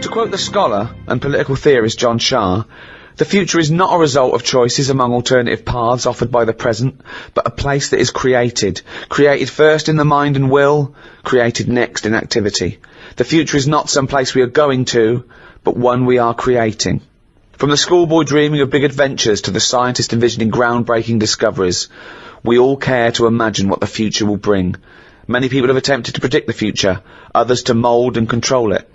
To quote the scholar and political theorist John Shah, the future is not a result of choices among alternative paths offered by the present, but a place that is created. Created first in the mind and will, created next in activity. The future is not some place we are going to, but one we are creating. From the schoolboy dreaming of big adventures to the scientist envisioning groundbreaking discoveries, we all care to imagine what the future will bring. Many people have attempted to predict the future, others to mould and control it.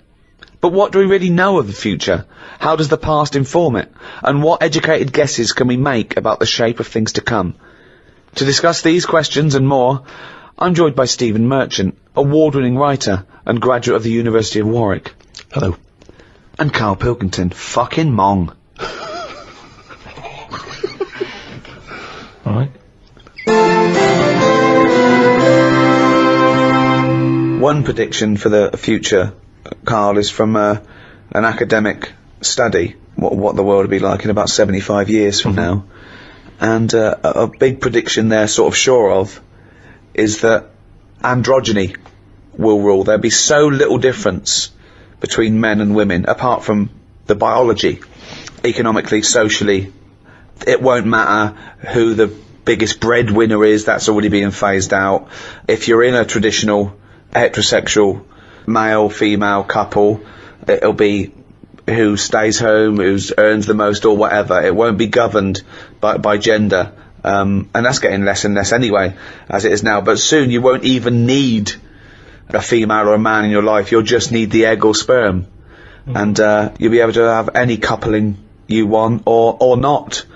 But what do we really know of the future? How does the past inform it? And what educated guesses can we make about the shape of things to come? To discuss these questions and more, I'm joined by Stephen Merchant, award-winning writer and graduate of the University of Warwick. Hello. And Karl Pilkington, fucking mong. Alright. One prediction for the future, Karl, is from an academic study, what the world will be like in about 75 years from now. And a big prediction they're sort of sure of is that androgyny will rule. There'll be so little difference between men and women, apart from the biology, economically, socially. It won't matter who the biggest breadwinner is, that's already being phased out. If you're in a traditional heterosexual male-female couple, it'll be who stays home, who earns the most or whatever. It won't be governed by gender, and that's getting less and less anyway, as it is now. But soon you won't even need a female or a man in your life. You'll just need the egg or sperm, and you'll be able to have any coupling you want or not.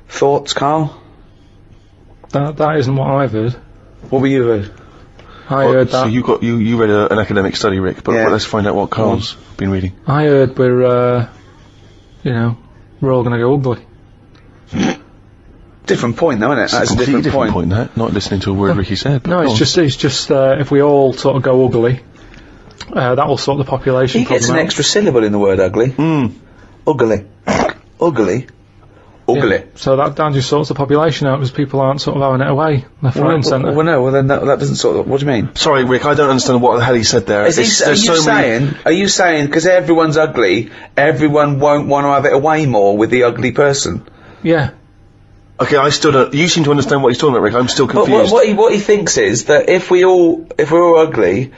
Thoughts, Karl? That isn't what I've heard. What were you heard? I heard that. So you read an academic study, Rick, but let's find out what Karl's been reading. I heard we're all gonna go ugly. Different point, though, isn't it? That's a completely different point. that. Not listening to a word Ricky said. But No, it's just if we all sort of go ugly, that will sort the population He gets problem an out. extra syllable in the word ugly. Ugly. Ugly. Ugly. Yeah, so that just sorts the population out because people aren't sort of having it away left, right and centre. Well, no, then that doesn't sort of... What do you mean? Sorry, Rick, I don't understand what the hell he said there. Are you saying, because everyone's ugly, everyone won't want to have it away more with the ugly person? Yeah. Okay, I still don't... You seem to understand what he's talking about, Rick. I'm still confused. But what he thinks is that if we're all ugly,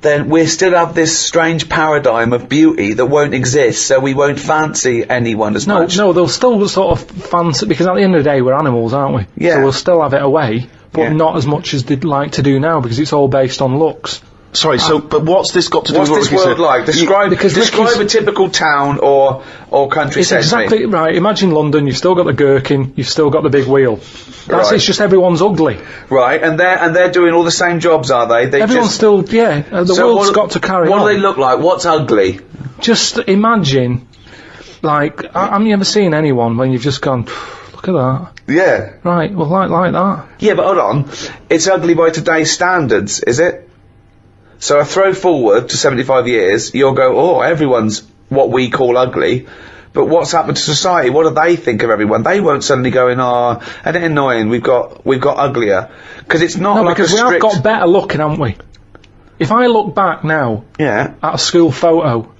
then we still have this strange paradigm of beauty that won't exist, so we won't fancy anyone as much. No, they'll still sort of fancy, because at the end of the day, we're animals, aren't we? Yeah. So we'll still have it away, but not as much as they'd like to do now, because it's all based on looks. Sorry, but what's this got to do with what What's Ricky this world said? like? Describe a typical town or country It's setting. exactly right. Imagine London, you've still got the gherkin, you've still got the big wheel. It's just everyone's ugly. Right, and they're doing all the same jobs, are they? Everyone's still, the world's got to carry on. What do they look like? What's ugly? Just imagine, like, have you ever seen anyone when you've just gone, look at that? Yeah. Right, well, like that. Yeah, but hold on. It's ugly by today's standards, is it? So I throw forward to 75 years, you'll go, oh, everyone's what we call ugly. But what's happened to society? What do they think of everyone? They won't suddenly go in, isn't it annoying, we've got uglier. Because it's not like because we have got better looking, haven't we? If I look back now at a school photo,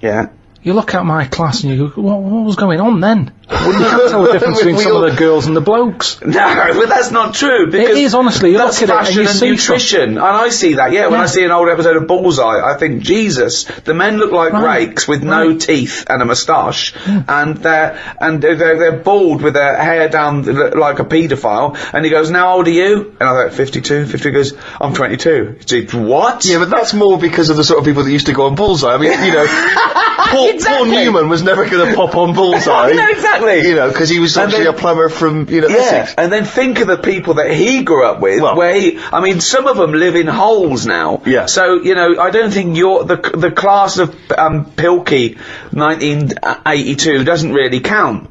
you look at my class and you go, what was going on then? You can't tell the difference between some of the girls and the blokes. No, but that's not true. Because it is, honestly. You that's look at fashion it and you and see nutrition. And I see that, when I see an old episode of Bullseye, I think, Jesus, the men look like rakes with no teeth and a moustache, and they're bald with their hair down like a paedophile, and he goes, now how old are you? And I thought, 52. 50 goes, I'm 22. He said, what? Yeah, but that's more because of the sort of people that used to go on Bullseye. I mean, Paul Newman was never going to pop on Bullseye. No, exactly. Because he was actually a plumber from, Essex. And then think of the people that he grew up with, some of them live in holes now. Yeah. So, I don't think the class of Pilkey 1982 doesn't really count.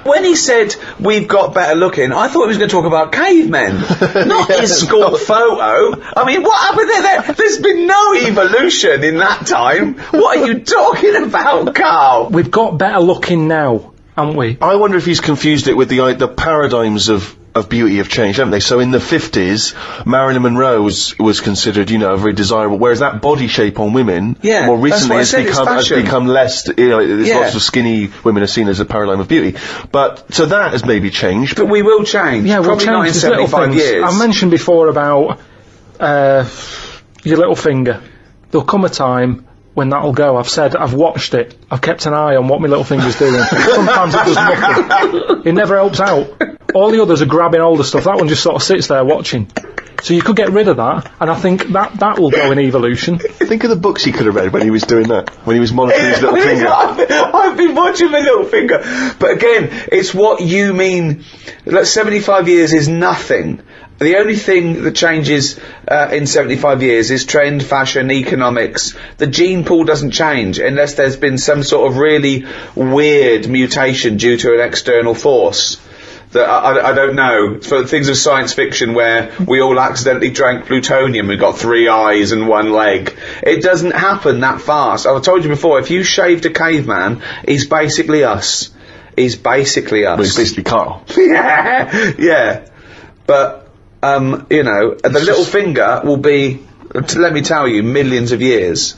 When he said, we've got better looking, I thought he was going to talk about cavemen, not his school photo. I mean, what happened there? There's been no evolution in that time. What are you talking about, Karl? We've got better looking now, haven't we? I wonder if he's confused it with the paradigms of of beauty have changed, haven't they? So in the 50s, Marilyn Monroe was considered, very desirable, whereas that body shape on women, more recently has become less, there's lots of skinny women are seen as a paradigm of beauty. But, so that has maybe changed. But we will change. Yeah, probably we'll not in change. 75 years. I mentioned before about, your little finger. There'll come a time when that'll go. I've watched it. I've kept an eye on what my little finger's doing. Sometimes it does nothing. It never helps out. All the others are grabbing older stuff. That one just sort of sits there watching. So you could get rid of that, and I think that will go in evolution. Think of the books he could have read when he was doing that, when he was monitoring his little finger. I've been watching my little finger. But again, it's what you mean. Like 75 years is nothing. The only thing that changes in 75 years is trend, fashion, economics. The gene pool doesn't change unless there's been some sort of really weird mutation due to an external force. That I don't know. For things of science fiction where we all accidentally drank plutonium and got 3 eyes and 1 leg. It doesn't happen that fast. I've told you before, if you shaved a caveman, he's basically us. He's basically us. Well, he's basically Karl. yeah. But... the little finger will be, let me tell you, millions of years.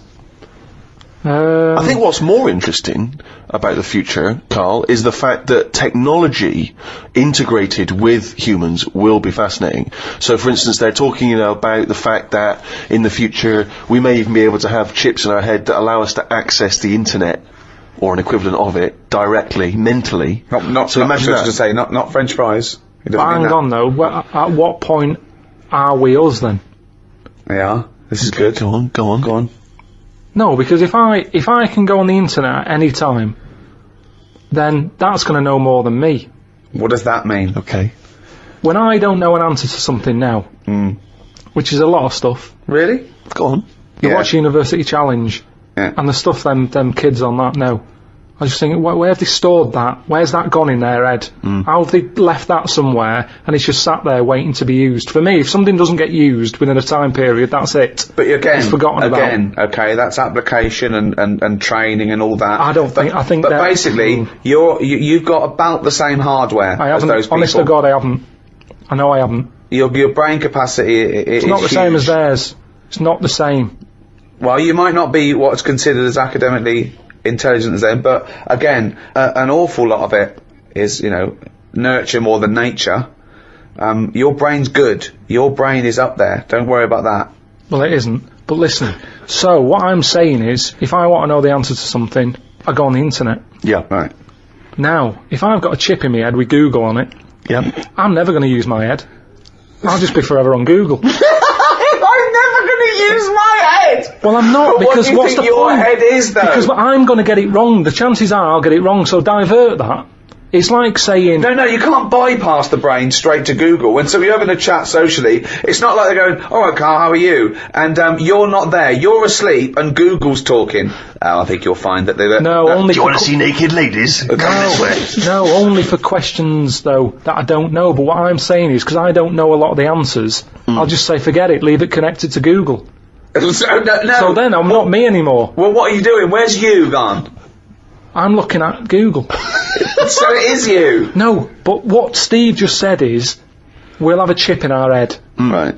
I think what's more interesting about the future, Karl, is the fact that technology integrated with humans will be fascinating. So, for instance, they're talking, about the fact that in the future we may even be able to have chips in our head that allow us to access the internet, or an equivalent of it, directly, mentally. Not French fries. But hang on though, at what point are we us then? Yeah, this is good. Go on. No, because if I can go on the internet at any time, then that's going to know more than me. What does that mean? Okay. When I don't know an answer to something now, which is a lot of stuff. Really? Go on. I watch University Challenge, and the stuff them kids on that know. I was just thinking, where have they stored that? Where's that gone in their head? How have they left that somewhere, and it's just sat there waiting to be used? For me, if something doesn't get used within a time period, that's it. But again, it's forgotten about. Okay, that's application and training and all that. I think But basically, you've got about the same hardware as those people. Honest to God, I haven't. I know I haven't. Your brain capacity is not the huge. same as theirs. It's not the same. Well, you might not be what's considered as academically intelligent as them, but again, an awful lot of it is, nurture more than nature. Your brain's good. Your brain is up there. Don't worry about that. Well, it isn't. But listen, so what I'm saying is, if I want to know the answer to something, I go on the internet. Yeah, right. Now, if I've got a chip in my head with Google on it, I'm never going to use my head. I'll just be forever on Google. I'm never going to use my head! Well, I'm not, because what's the point? Your head is, though? Because I'm going to get it wrong. The chances are I'll get it wrong, so divert that. It's like saying... No, you can't bypass the brain straight to Google. When you're having a chat socially, it's not like they're going, all right, Karl, how are you? And you're not there. You're asleep, and Google's talking. I think you'll find that they're... only do you want to see naked ladies? Come this way. No, only for questions, though, that I don't know. But what I'm saying is, because I don't know a lot of the answers, I'll just say, forget it, leave it connected to Google. So then I'm not me anymore. Well, what are you doing? Where's you gone? I'm looking at Google. So it is you. No, but what Steve just said is, we'll have a chip in our head. Right.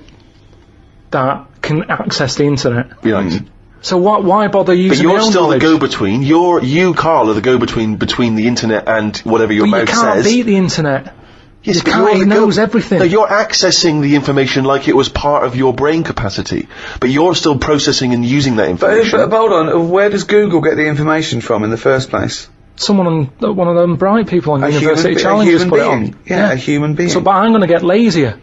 That can access the internet. Right. So why bother using But you're still the go-between. You, Karl, are the go-between between the internet and whatever your mouth says. But you can't beat the internet. Yes, It knows everything. No, you're accessing the information like it was part of your brain capacity, but you're still processing and using that information. But hold on, where does Google get the information from in the first place? One of them bright people on University Challenge has put it on. Yeah, a human being. So, but I'm going to get lazier.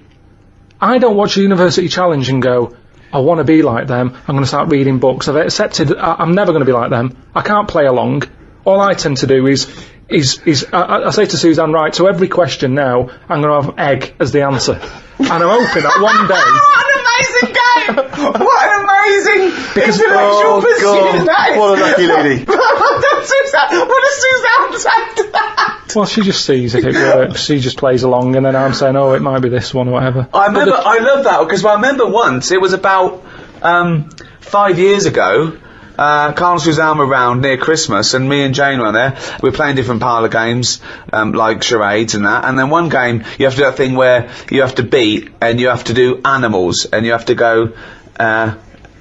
I don't watch a University Challenge and go, I want to be like them, I'm going to start reading books. I've accepted I'm never going to be like them. I can't play along. All I tend to do is I say to Suzanne, right, to every question now, I'm going to have egg as the answer. And I'm hoping that one day... What an amazing game! What an amazing intellectual pursuit that is! What a lucky lady. What does Suzanne say to that? Well, she just sees if it works. She just plays along, and then I'm saying, oh, it might be this one or whatever. I love that, because I remember once, it was about 5 years ago, Carl and Suzanne were round near Christmas, and me and Jane were there. We were playing different parlour games, like charades and that. And then one game, you have to do that thing where you have to beat, and you have to do animals, and you have to go.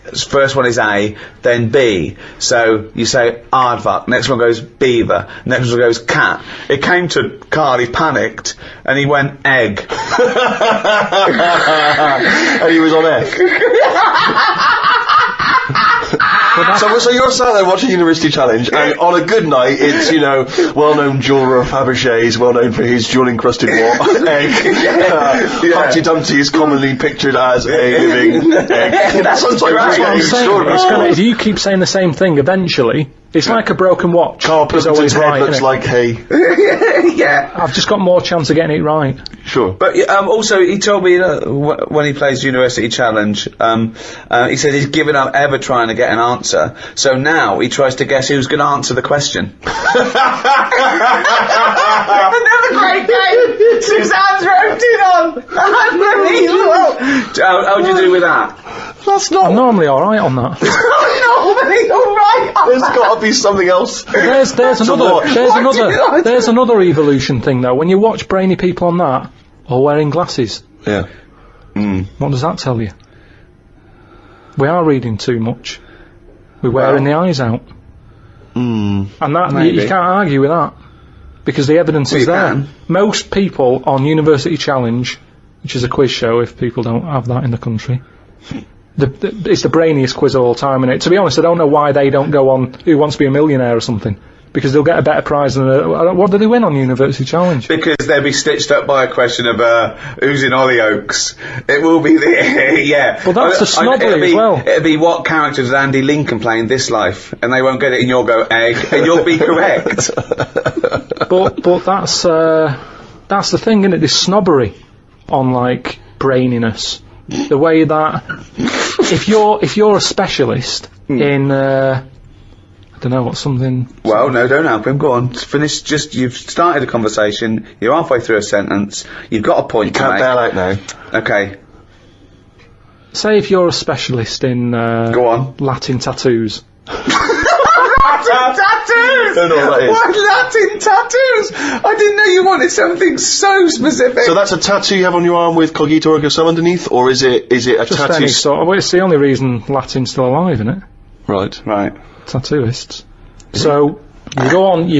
First one is A, then B. So you say aardvark, next one goes beaver, next one goes cat. It came to Carl, he panicked, and he went egg. And he was on egg. So you're sat there watching University Challenge, and on a good night, it's, well-known jeweller of Fabergé's, well-known for his jewel-encrusted egg. Humpty Dumpty is commonly pictured as a living egg. That's what I'm saying. If you keep saying the same thing, eventually, it's like a broken watch. Carl Pilkington's head looks like hay. Yeah. I've just got more chance of getting it right. Sure. But also, he told me when he plays University Challenge, he said he's given up ever trying to get an answer. So now he tries to guess who's going to answer the question. Another great game. Suzanne's roped in on. Unbelievable. How do you do with that? That's not. I'm normally all right on that. Normally all right. There's got to be something else. There's another evolution thing though. When you watch brainy people on that, or wearing glasses. Yeah. What does that tell you? We are reading too much. We're wearing the eyes out. And that you can't argue with that. Because the evidence is there. Can. Most people on University Challenge, which is a quiz show if people don't have that in the country, it's the brainiest quiz of all time, and to be honest, I don't know why they don't go on Who Wants to Be a Millionaire or something, because they'll get a better prize than what do they win on University Challenge? Because they'll be stitched up by a question of who's in Hollyoaks. It will be the Well, that's the snobbery as well. It'll be what character does Andy Lincoln play in this life, and they won't get it, and you'll go egg, and you'll be correct. But that's the thing, isn't it? This snobbery on like braininess. The way that if you're a specialist in I don't know what's something. Well, no, don't help him. Go on, finish. You've started a conversation. You're halfway through a sentence. You've got a point. You can't bail out now. Okay. Say if you're a specialist in go on, Latin tattoos. Latin tattoos! Don't know what that is. What Latin tattoos? I didn't know you wanted something so specific. So that's a tattoo you have on your arm with Cogito ergo sum underneath, or is it a just tattoo? Any sort of, well, it's the only reason Latin's still alive, isn't it? Right. Tattooists. So you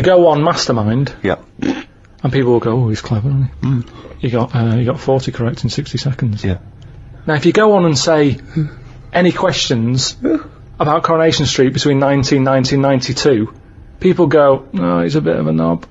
go on Mastermind. Yeah. And people will go, oh, he's clever, isn't he? You got 40 correct in 60 seconds. Yeah. Now, if you go on and say any questions about Coronation Street between 1990 and 92, people go, no, he's a bit of a knob.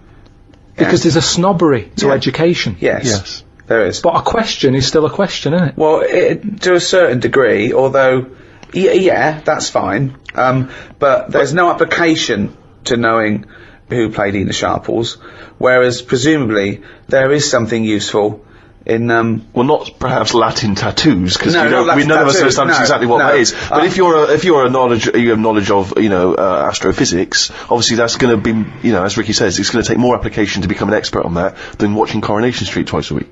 Because there's a snobbery to education. Yes, there is. But a question is still a question, isn't it? Well, to a certain degree, although, yeah, that's fine. But there's no application to knowing who played Ena Sharples, whereas presumably there is something useful in well, not perhaps Latin tattoos, because none of us understand exactly what that is. But if you have knowledge of astrophysics, obviously that's going to be, as Ricky says, it's going to take more application to become an expert on that than watching Coronation Street twice a week.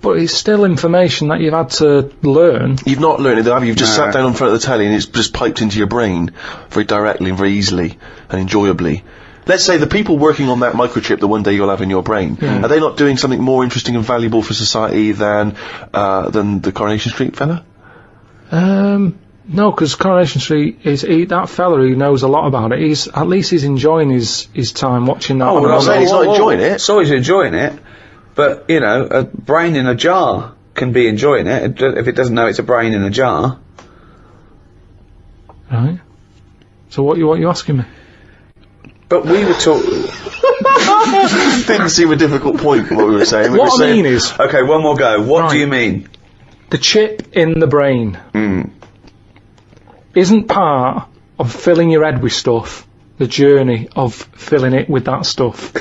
But it's still information that you've had to learn. You've not learned it, have you? You've just sat down in front of the telly and it's just piped into your brain very directly and very easily and enjoyably. Let's say the people working on that microchip that one day you'll have in your brain, are they not doing something more interesting and valuable for society than the Coronation Street fella? No, because Coronation Street is that fella who knows a lot about it. He's enjoying his time watching that. Oh, I'm not saying he's not enjoying it. So he's enjoying it, but a brain in a jar can be enjoying it if it doesn't know it's a brain in a jar. Right. So what you asking me? But we were talking. Didn't seem a difficult point what we were saying. What I mean is. Okay, one more go. What do you mean? The chip in the brain isn't part of filling your head with stuff, the journey of filling it with that stuff.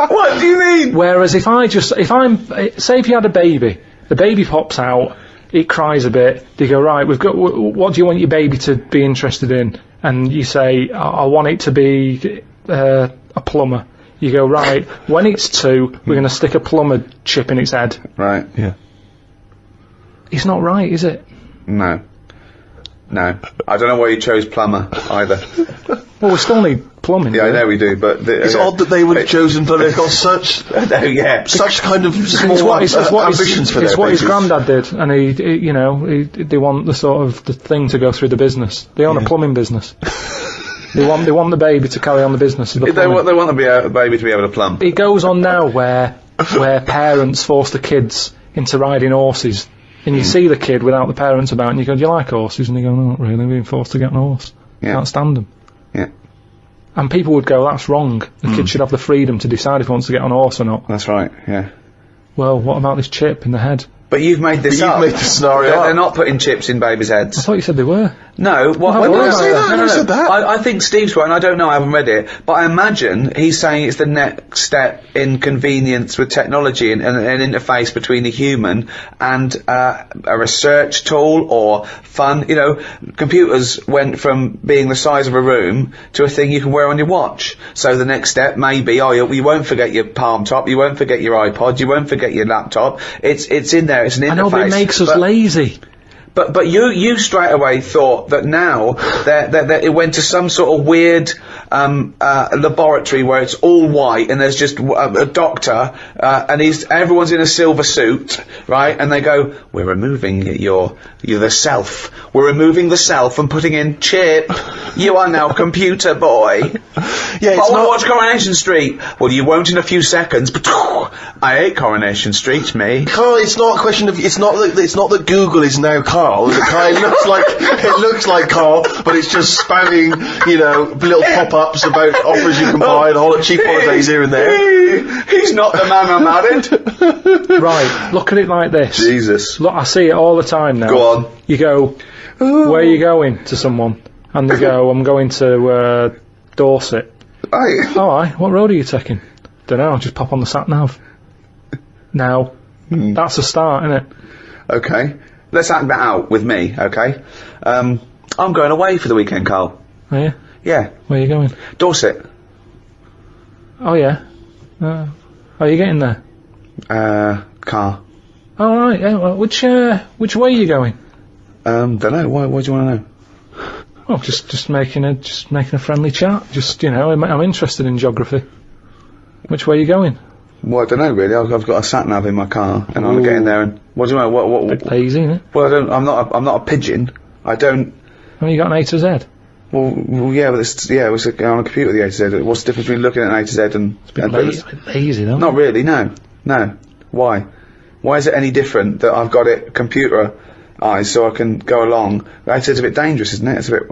What do you mean? Whereas if if you had a baby, the baby pops out, it cries a bit, they go, right, what do you want your baby to be interested in? And you say, I want it to be a plumber. You go, right, when it's 2, we're going to stick a plumber chip in its head. Right. Yeah. It's not right, is it? No. No. I don't know why you chose plumber, either. Well, we still need plumbing. Yeah, I know we do, but... It's odd that they would have chosen, but they've got such... such kind of small ambitions for their It's what his granddad did, and they want the sort of the thing to go through the business. They own a plumbing business. They want the baby to carry on the business of the plumbing. They want the baby to be able to plumb. It goes on now where parents force the kids into riding horses. And you see the kid without the parents about, and you go, "Do you like horses?" And they go, "No, not really. I'm being forced to get on a horse. Can't stand them." Yeah. And people would go, "That's wrong. The kid should have the freedom to decide if he wants to get on a horse or not." That's right. Yeah. Well, what about this chip in the head? But you've made this up. You've made the scenario up. They're not putting chips in babies' heads. I thought you said they were. No, when did I say that? No, said that. I think Steve's right, and I don't know, I haven't read it, but I imagine he's saying it's the next step in convenience with technology and an interface between a human and a research tool or fun. You know, computers went from being the size of a room to a thing you can wear on your watch. So the next step may be, you won't forget your palm top, you won't forget your iPod, you won't forget your laptop. It's in there, it's an interface. I know, but it makes us lazy. But you straight away thought that now that it went to some sort of weird laboratory where it's all white and there's just a doctor and everyone's in a silver suit, right? And they go, "We're removing the self. We're removing the self and putting in chip. You are now computer boy." Yeah, I want to watch Coronation Street. Well, you won't in a few seconds. But I hate Coronation Street, me. Carl, it's not a question of. It's not that Google is now Carl. It looks like Carl, but it's just spamming, little pop-ups about offers you can buy and cheap holidays here and there. He's not the man I'm married. Right, look at it like this. Jesus. Look, I see it all the time now. Go on. You go, "Where are you going?" to someone, and they go, "I'm going to Dorset." Aye. Oh, aye. What road are you taking? Don't know. I'll just pop on the sat-nav. Now, that's a start, isn't it? Okay. Let's act that out with me, okay? I'm going away for the weekend, Carl. Are you? Yeah. Where are you going? Dorset. Oh, yeah. How are you getting there? Car. Oh, right, yeah. Well, which way are you going? Don't know. Why do you want to know? Well, just making a friendly chat. I'm interested in geography. Which way are you going? Well, I don't know really. I've got a sat nav in my car, and I'm getting there. And what do you know? What? Lazy, isn't it? Well, I'm not a pigeon. I don't. Well, you got an A to Z. Well, yeah, but it's on a computer, the A to Z. What's the difference between looking at an A to Z and... It's a bit lazy, though. Not really, no. Why? Why is it any different that I've got it computerised so I can go along? A to Z is a bit dangerous, isn't it? It's a bit...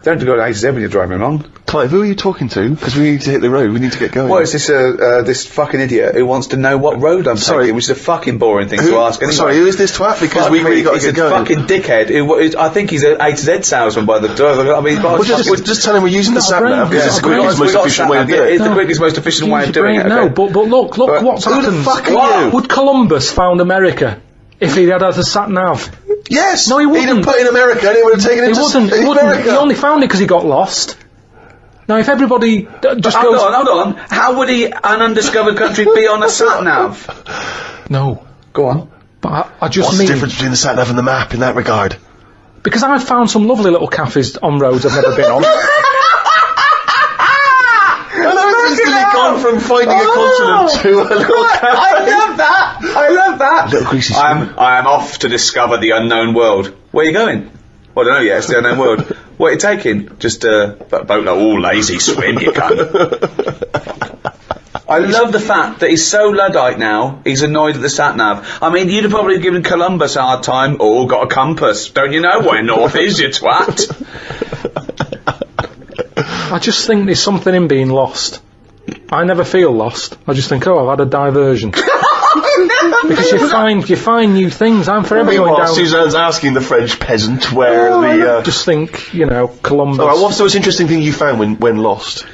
Don't go to A to Z when you're driving along. Clive, who are you talking to? Because we need to hit the road, we need to get going. Well, it's this fucking idiot who wants to know what road I'm taking, which is a fucking boring thing to ask anyway. Sorry, who is this twat? Because we really got to get going. He's a fucking dickhead. I think he's an A to Z salesman by the door. I mean, just tell him we're using the sat nav because it's the quickest, most efficient way of doing it. It's the quickest, most efficient way of doing it. No, but look what's happened. Who the fuck are you? Would Columbus found America if he had a sat nav? Yes! No, he wouldn't. He'd have put in America and he would have taken it to America. He only found it because he got lost. Now, if everybody just goes... Hold on. How would an undiscovered country be on a sat-nav? No. Go on. But I just What's the difference between the sat-nav and the map in that regard? Because I've found some lovely little cafes on roads I've never been on. Gone from finding a continent to a little cafe. I love that. Little greasy swim. I am off to discover the unknown world. Where are you going? Well, I don't know yet. It's the unknown world. What are you taking? Just a boat. Lazy swim, you cunt. I love the fact that he's so Luddite now, he's annoyed at the sat-nav. I mean, you'd have probably given Columbus a hard time. Oh, got a compass. Don't you know where north is, you twat? I just think there's something in being lost. I never feel lost. I just think, I've had a diversion. Because you find new things. I'm forever going down... Suzanne's asking the French peasant where I just think, Columbus... Alright, what's the most interesting thing you found when lost?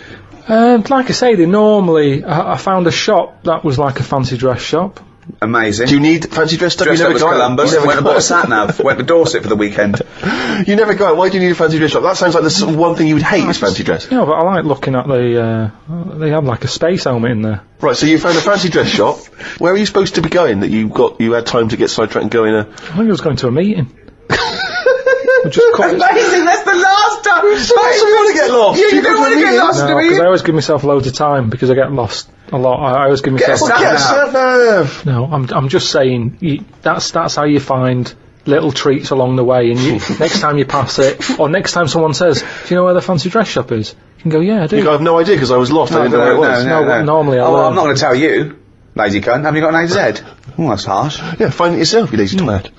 Like I say, I found a shop that was like a fancy dress shop. Amazing. Do you need fancy dress stuff? Dressed up as Columbus, went and bought a sat-nav, went to Dorset for the weekend. You never go out. Why do you need a fancy dress shop? That sounds like the one thing you would hate is fancy dress. Yeah, but I like looking at they have like a space helmet in there. Right, so you found a fancy dress shop. Where were you supposed to be going that you had time to get sidetracked and go in I think I was going to a meeting. Just cut Amazing, that's the last time. You don't want to get lost. Yeah, you don't want to get lost, do because you? I always give myself loads of time because I get lost a lot. I always give myself... Get a sat-nav. No, I'm just saying, that's how you find little treats along the way, and next time you pass it, or next time someone says, do you know where the fancy dress shop is? You can go, yeah, I do. I have no idea because I was lost. I didn't know where it was. No, normally I learn. I'm not going to tell you, lazy cunt. Have you got an AZ? Oh, that's harsh. Yeah, find it yourself, you lazy twat.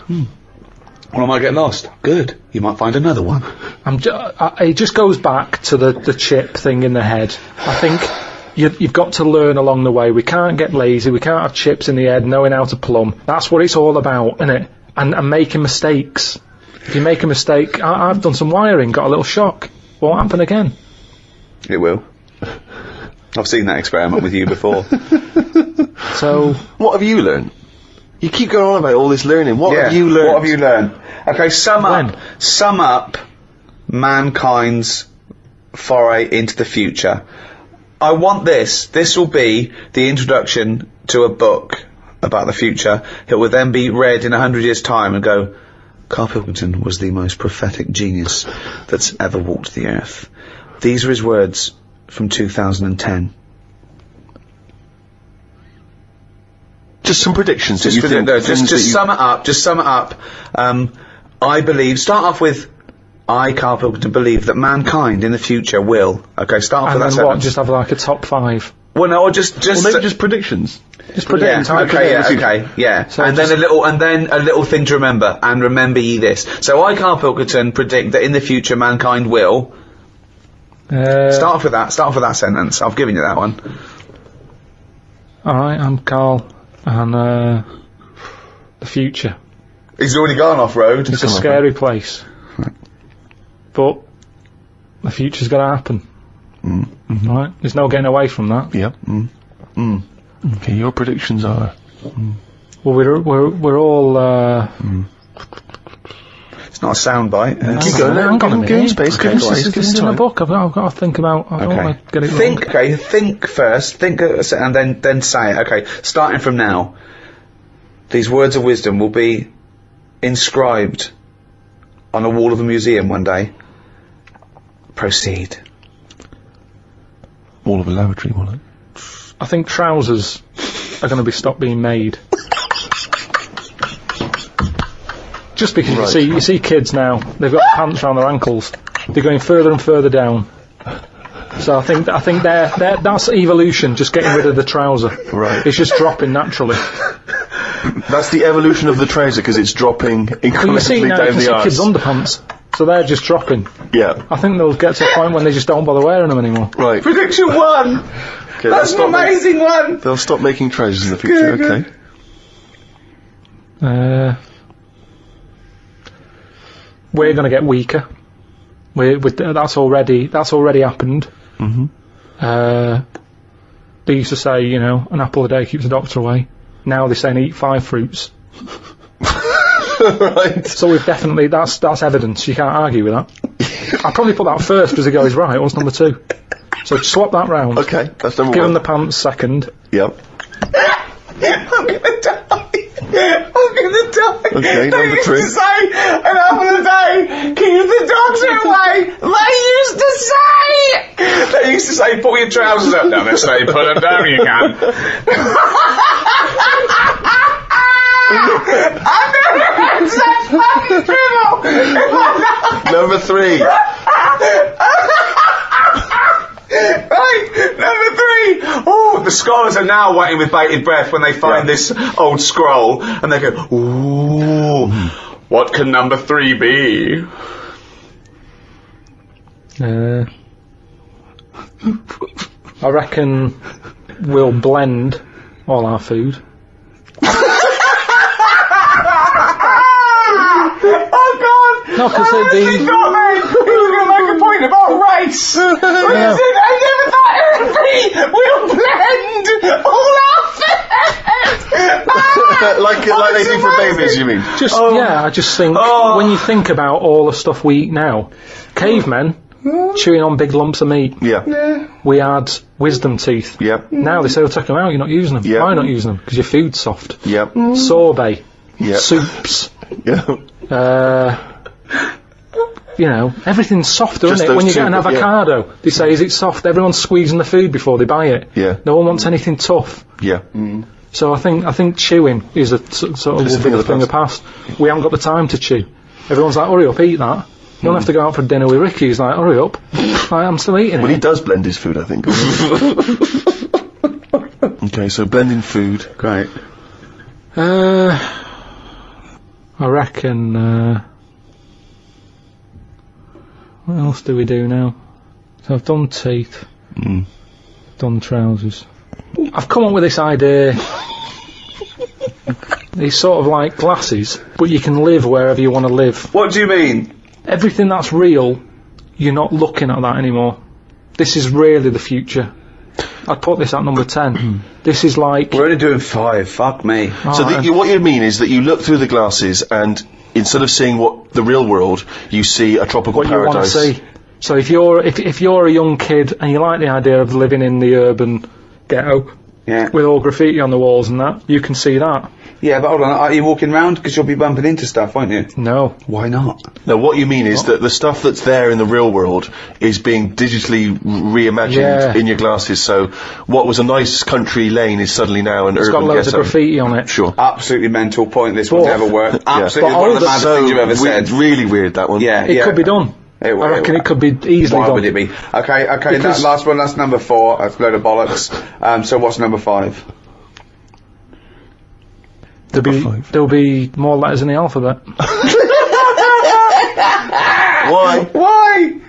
Well, I might get lost. Good. You might find another one. It just goes back to the chip thing in the head. I think you've got to learn along the way. We can't get lazy. We can't have chips in the head, knowing how to plumb. That's what it's all about, isn't it? And making mistakes. If you make a mistake, I've done some wiring, got a little shock. Won't happen again. It will. I've seen that experiment with you before. So, what have you learned? You keep going on about all this learning. What have you learned? What have you learned? Okay, sum up mankind's foray into the future. I want this. This will be the introduction to a book about the future. It will then be read in 100 years' time and go, Karl Pilkington was the most prophetic genius that's ever walked the earth. These are his words from 2010. Just some predictions. Just sum it up. Just sum it up. I believe. Start off with. I, Karl Pilkington, believe that mankind in the future will. Okay, start off with that and sentence. just have like a top 5. Well, no, or just maybe just predictions. Just predict. Yeah. So and then a little thing to remember. And remember ye this. So I, Karl Pilkington, predict that in the future mankind will. Start off with that sentence. I've given you that one. All right, I'm Karl, and the future. He's already gone off road. It's a scary place, but the future's got to happen. Right? There's no getting away from that. Yep. Okay, your predictions are. Well, we're all. It's not a soundbite. Keep going. Hang on a minute. Space. This is in a book. I've got to think about. I don't want to get it wrong. Okay, think first. Think, and then say it. Okay, starting from now. These words of wisdom will be inscribed on a wall of a museum one day. Proceed. Wall of a lavatory, will it? I think trousers are going to stop being made. Just because you see kids now, they've got pants around their ankles. They're going further and further down. So I think that's evolution, just getting rid of the trouser. Right. It's just dropping naturally. That's the evolution of the trouser, because it's dropping incrementally down the arse. Kids' underpants, so they're just dropping. Yeah. I think they'll get to a point when they just don't bother wearing them anymore. Right. Prediction 1! Okay, that's an amazing one! They'll stop making trousers in the future, okay. We're going to get weaker. That's already happened. They used to say, an apple a day keeps the doctor away. Now they're saying eat 5 fruits. Right. So we've definitely, that's evidence. You can't argue with that. I'd probably put that first because the guy's right. What's number 2? So swap that round. Okay, that's number 1. Give him the pants second. Yep. I'm gonna die. Okay, number 3. They used to say, an apple a day keeps the doctor away. They used to say, pull your trousers up. Now they say, put them down, you can. I've never heard such fucking dribble. Number 3. Right, number 3. Oh, the scholars are now waiting with bated breath when they find this old scroll, and they go, ooh, what can number 3 be? I reckon we'll blend all our food. Oh God! No, because He was going to make a point about race. Yeah. I never thought it would be. We'll blend all our food. like they do for babies, you mean? I just think when you think about all the stuff we eat now, cavemen chewing on big lumps of meat. Yeah. We had wisdom teeth. Yep. Now they say, take them out. You're not using them. Yep. Why not using them? Because your food's soft. Yep. Sorbet. Yep. Soups. Yeah. you know, everything's softer, isn't it? When you get an avocado, they say, is it soft? Everyone's squeezing the food before they buy it. Yeah. No one wants anything tough. Yeah. So I think chewing is a sort of thing of the past. We haven't got the time to chew. Everyone's like, hurry up, eat that. You don't have to go out for dinner with Ricky. He's like, hurry up. Like, I'm still eating it. Well, he does blend his food, I think. Okay, so blending food. Great. I reckon, what else do we do now? So I've done teeth. Done trousers. I've come up with this idea. These sort of like glasses, but you can live wherever you want to live. What do you mean? Everything that's real, you're not looking at that anymore. This is really the future. I'd put this at number 10. This is like... We're only doing 5, fuck me. So what you mean is that you look through the glasses and instead of seeing the real world, you see a tropical paradise. You want to see. So if you're a young kid and you like the idea of living in the urban ghetto, with all graffiti on the walls and that, you can see that. Yeah, but hold on, are you walking around? Because you'll be bumping into stuff, won't you? No. Why not? No, what you mean is that the stuff that's there in the real world is being digitally reimagined in your glasses, so what was a nice country lane is suddenly now an urban ghetto. It's got loads of graffiti on it. Sure. Absolutely mental, pointless, would never work. Absolutely one of the maddest things you've ever said. Really weird, that one. Yeah, It could be done. I reckon it could be easily done. Why would it be? Okay, that last one, that's number 4, that's a load of bollocks. So what's number 5? There'll be more letters in the alphabet. Why? Why?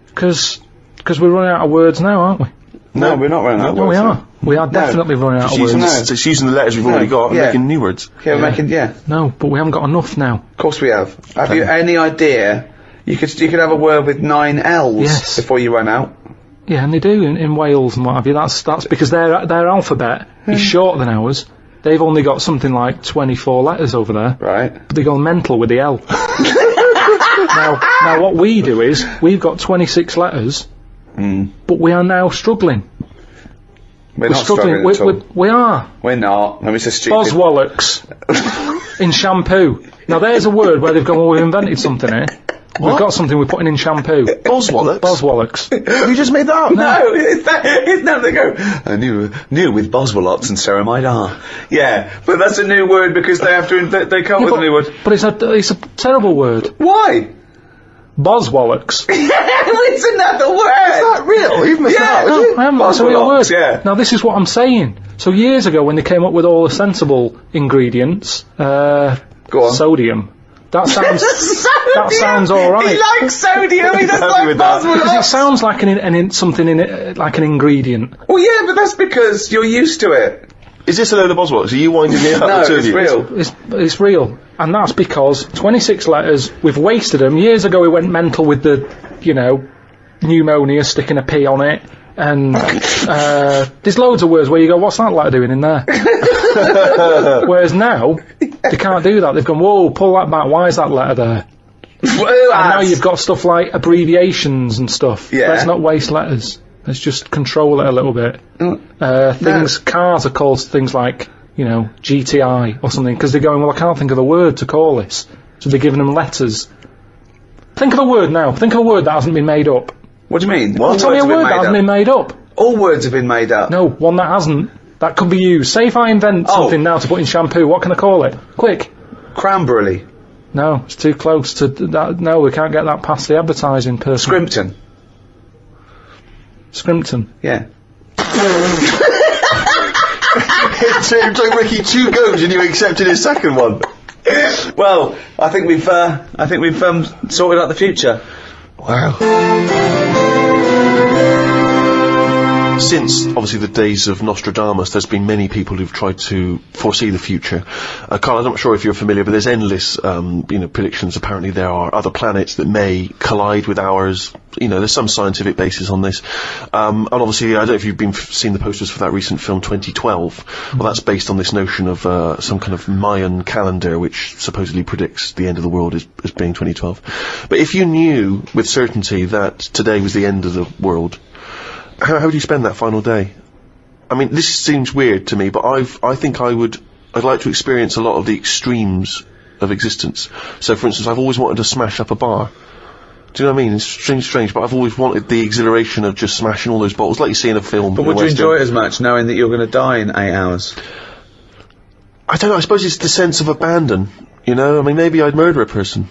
Because we're running out of words now, aren't we? No, we're not running out of words. We are. We are definitely running out of words. It's using the letters we've already got and making new words. Yeah, we're making, No, but we haven't got enough now. Of course we have. Have you any idea? You could have a word with 9 L's before you run out. Yeah, and they do in Wales and what have you. That's because their alphabet is shorter than ours. They've only got something like 24 letters over there. Right. But they go mental with the L. now what we do is, we've got 26 letters, but we are now struggling. We're not struggling at all. We are. We're not. No, it's a stupid... Boswallocks. In shampoo. Now there's a word where they've gone, well, we've invented something here. We've got something we're putting in shampoo. Boswallocks? Boswallocks. You just made that up? No, it's now they go, new with Boswallocks and ceramide R. Yeah, but that's a new word because they have to, they come up with a new word. But it's a terrible word. Why? Boswallocks. Isn't that the word? Is that real? You've missed out, is it? I haven't, that's a real word. Yeah. Now this is what I'm saying. So years ago when they came up with all the sensible ingredients, go on. Sodium. That sounds all right. He likes sodium. He doesn't like Boswellocks. Because it sounds like something in it, like an ingredient. Well, yeah, but that's because you're used to it. Is this a load of Boswellocks? Are you winding me up? No, it's real. It's real, and that's because 26 letters. We've wasted them. Years ago, we went mental with the, pneumonia, sticking a P on it. And there's loads of words where you go, what's that letter doing in there? Whereas now, they can't do that. They've gone, whoa, pull that back, why is that letter there? And now you've got stuff like abbreviations and stuff. Yeah. Let's not waste letters. Let's just control it a little bit. Cars are called things like, GTI or something, because they're going, well, I can't think of a word to call this. So they're giving them letters. Think of a word now. Think of a word that hasn't been made up. What do you mean? Well, tell me a word that hasn't been made up. All words have been made up. No, one that hasn't. That could be used. Say if I invent something now to put in shampoo, what can I call it? Quick. Cranberry. No, it's too close to that. No, we can't get that past the advertising person. Scrimpton. Scrimpton. Yeah. It took Ricky 2 goes and you accepted his second one. Well, I think we've sorted out the future. Wow. Since, obviously, the days of Nostradamus, there's been many people who've tried to foresee the future. Karl, I'm not sure if you're familiar, but there's endless, predictions. Apparently there are other planets that may collide with ours. There's some scientific basis on this. And obviously, I don't know if you've seen the posters for that recent film 2012. Well, that's based on this notion of some kind of Mayan calendar, which supposedly predicts the end of the world as being 2012. But if you knew with certainty that today was the end of the world, how would you spend that final day? I mean, this seems weird to me, but I think I'd like to experience a lot of the extremes of existence. So, for instance, I've always wanted to smash up a bar. Do you know what I mean? It's strange, but I've always wanted the exhilaration of just smashing all those bottles, like you see in a film. But would you enjoy it as much, knowing that you're going to die in 8 hours? I don't know, I suppose it's the sense of abandon, you know? I mean, maybe I'd murder a person.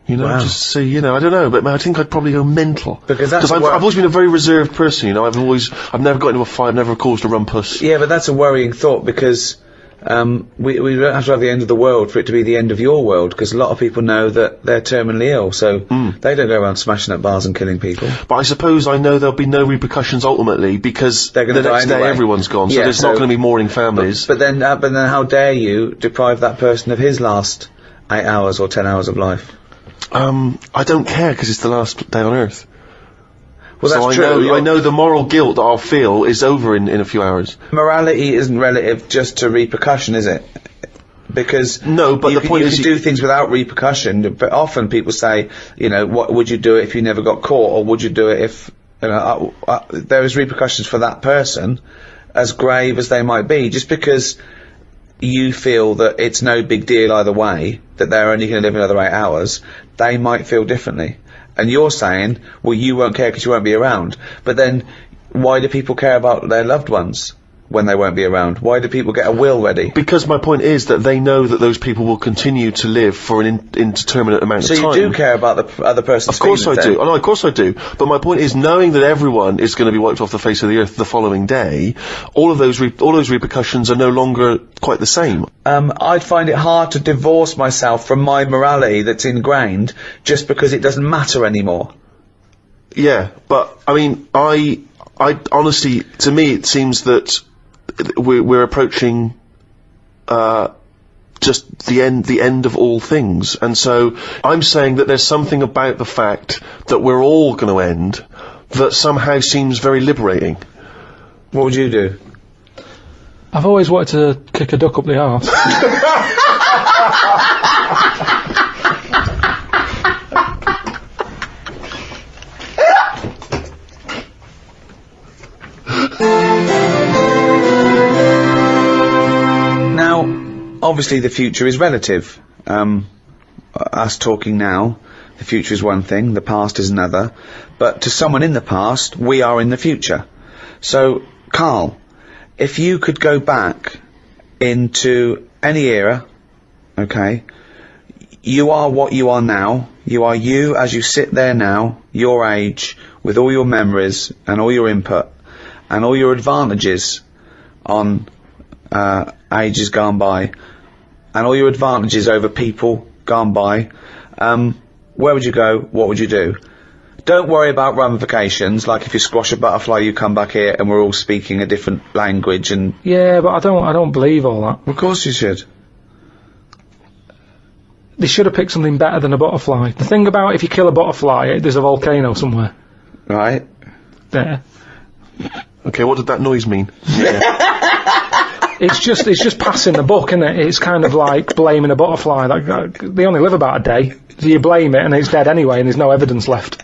You know, just see, you know, I don't know, but I think I'd probably go mental. Because I've always been a very reserved person, you know, I've never got into a fight, I've never caused a rumpus. Yeah, but that's a worrying thought, because we don't have to have the end of the world for it to be the end of your world, because a lot of people know that they're terminally ill, so they don't go around smashing up bars and killing people. But I suppose I know there'll be no repercussions ultimately, because the next day everyone's gone, so there's not going to be mourning families. But then how dare you deprive that person of his last 8 hours or 10 hours of life? I don't care, because it's the last day on Earth. Well, so that's true. I know the moral guilt that I'll feel is over in a few hours. Morality isn't relative just to repercussion, is it? Because no, but the point is, you can do things without repercussion. But often people say, you know, what would you do if you never got caught, or would you do it if, you know, there is repercussions for that person, as grave as they might be, just because you feel that it's no big deal either way, that they're only going to live another 8 hours, they might feel differently. And you're saying, well, you won't care because you won't be around. But then, why do people care about their loved ones when they won't be around? Why do people get a will ready? Because my point is that they know that those people will continue to live for an indeterminate amount of time. So you do care about the other person's feelings? Of course I do. Oh, no, of course I do. But my point is, knowing that everyone is going to be wiped off the face of the earth the following day, all those repercussions are no longer quite the same. I'd find it hard to divorce myself from my morality that's ingrained just because it doesn't matter anymore. Yeah, but I mean, I honestly, to me, it seems that we're approaching just the end of all things, and so I'm saying that there's something about the fact that we're all going to end that somehow seems very liberating. What would you do? I've always wanted to kick a duck up the arse. Obviously the future is relative. Us talking now, the future is one thing, the past is another, but to someone in the past, we are in the future. So, Karl, if you could go back into any era, okay, you are what you are now, you are you as you sit there now, your age, with all your memories and all your input and all your advantages on ages gone by, and all your advantages over people gone by, where would you go? What would you do? Don't worry about ramifications, like if you squash a butterfly you come back here and we're all speaking a different language and... Yeah, but I don't believe all that. Of course you should. They should have picked something better than a butterfly. The thing about if you kill a butterfly, there's a volcano somewhere. Right. There. Okay, what did that noise mean? Yeah. It's just passing the buck, isn't it? It's kind of like blaming a butterfly. They only live about a day, so you blame it and it's dead anyway and there's no evidence left.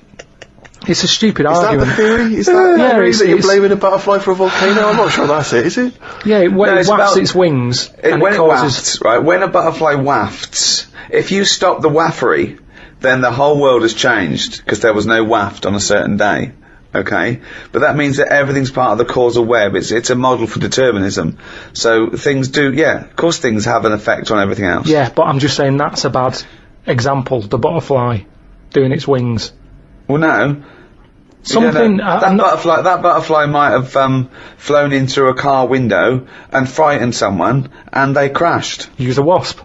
It's a stupid argument. Is that the theory? Is that the theory that you're blaming a butterfly for a volcano? I'm not sure that's it, is it? Yeah, it wafts its wings and when it causes... wafts, right, when a butterfly wafts, if you stop the waffery, then the whole world has changed, because there was no waft on a certain day. Okay, but that means that everything's part of the causal web. It's a model for determinism. So things do, yeah, of course things have an effect on everything else. Yeah, but I'm just saying that's a bad example. The butterfly doing its wings. Well, no. Something that butterfly might have flown in through a car window and frightened someone, and they crashed. Use a wasp.